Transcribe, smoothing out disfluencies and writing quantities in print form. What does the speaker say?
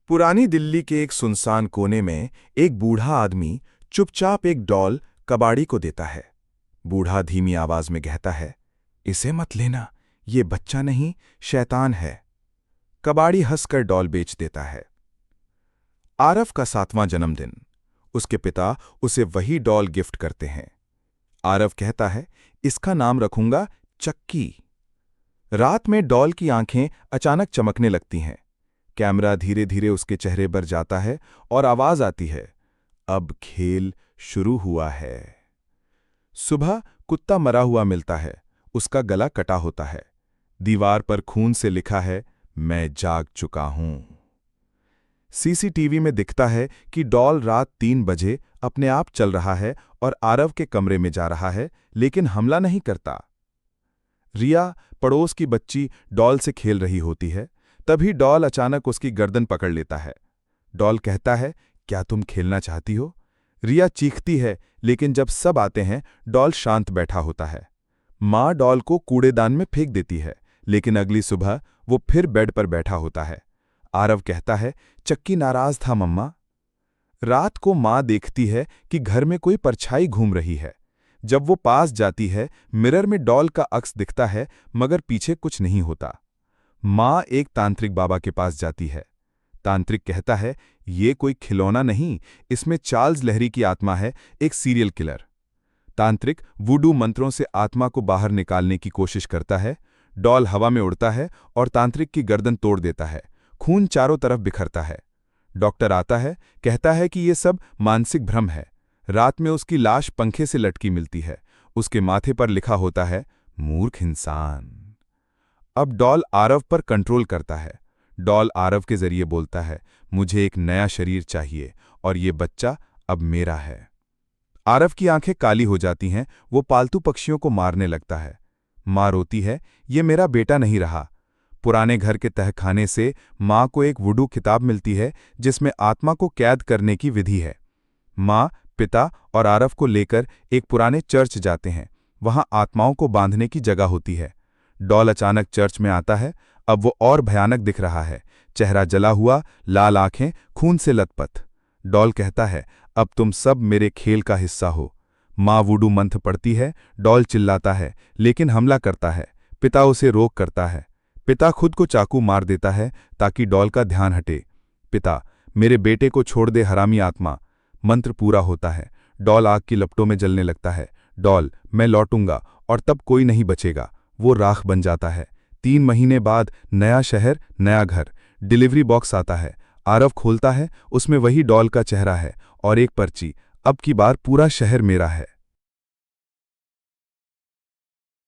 पुरानी दिल्ली के एक सुनसान कोने में एक बूढ़ा आदमी चुपचाप एक डॉल कबाड़ी को देता है। बूढ़ा धीमी आवाज में कहता है, इसे मत लेना, ये बच्चा नहीं, शैतान है। कबाड़ी हंसकर डॉल बेच देता है। आरव का 7वां जन्मदिन। उसके पिता उसे वही डॉल गिफ्ट करते हैं। आरव कहता है, इसका नाम रखूंगा चक्की। रात में डॉल की आंखें अचानक चमकने लगती हैं। कैमरा धीरे धीरे उसके चेहरे पर जाता है और आवाज आती है, अब खेल शुरू हुआ है। सुबह कुत्ता मरा हुआ मिलता है। उसका गला कटा होता है। दीवार पर खून से लिखा है, मैं जाग चुका हूं। सीसीटीवी में दिखता है कि डॉल रात 3 बजे अपने आप चल रहा है और आरव के कमरे में जा रहा है, लेकिन हमला नहीं करता। रिया, पड़ोस की बच्ची, डॉल से खेल रही होती है। तभी डॉल अचानक उसकी गर्दन पकड़ लेता है। डॉल कहता है, क्या तुम खेलना चाहती हो? रिया चीखती है, लेकिन जब सब आते हैं, डॉल शांत बैठा होता है। माँ डॉल को कूड़ेदान में फेंक देती है, लेकिन अगली सुबह वो फिर बेड पर बैठा होता है। आरव कहता है, चक्की नाराज था मम्मा। रात को माँ देखती है कि घर में कोई परछाई घूम रही है। जब वो पास जाती है, मिरर में डॉल का अक्स दिखता है, मगर पीछे कुछ नहीं होता। माँ एक तांत्रिक बाबा के पास जाती है। तांत्रिक कहता है, ये कोई खिलौना नहीं, इसमें चार्ल्स लहरी की आत्मा है, एक सीरियल किलर। तांत्रिक वुडू मंत्रों से आत्मा को बाहर निकालने की कोशिश करता है। डॉल हवा में उड़ता है और तांत्रिक की गर्दन तोड़ देता है। खून चारों तरफ बिखरता है। डॉक्टर आता है, कहता है कि ये सब मानसिक भ्रम है। रात में उसकी लाश पंखे से लटकी मिलती है। उसके माथे पर लिखा होता है, मूर्ख इंसान। अब डॉल आरव पर कंट्रोल करता है। डॉल आरव के जरिए बोलता है, मुझे एक नया शरीर चाहिए और ये बच्चा अब मेरा है। आरव की आंखें काली हो जाती हैं। वो पालतू पक्षियों को मारने लगता है। माँ रोती है, ये मेरा बेटा नहीं रहा। पुराने घर के तहखाने से माँ को एक वुडू किताब मिलती है, जिसमें आत्मा को कैद करने की विधि है। माँ, पिता और आरव को लेकर एक पुराने चर्च जाते हैं। वहां आत्माओं को बांधने की जगह होती है। डॉल अचानक चर्च में आता है। अब वो और भयानक दिख रहा है। चेहरा जला हुआ, लाल आंखें खून से लथपथ। डॉल कहता है, अब तुम सब मेरे खेल का हिस्सा हो। माँ वुडू मंत्र पढ़ती है। डॉल चिल्लाता है, लेकिन हमला करता है। पिता उसे रोक करता है। पिता खुद को चाकू मार देता है ताकि डॉल का ध्यान हटे। पिता, मेरे बेटे को छोड़ दे हरामी आत्मा। मंत्र पूरा होता है। डॉल आग की लपटों में जलने लगता है। डॉल, मैं लौटूंगा और तब कोई नहीं बचेगा। वो राख बन जाता है। 3 महीने बाद नया शहर, नया घर। डिलीवरी बॉक्स आता है। आरव खोलता है। उसमें वही डॉल का चेहरा है और एक पर्ची, अब की बार पूरा शहर मेरा है।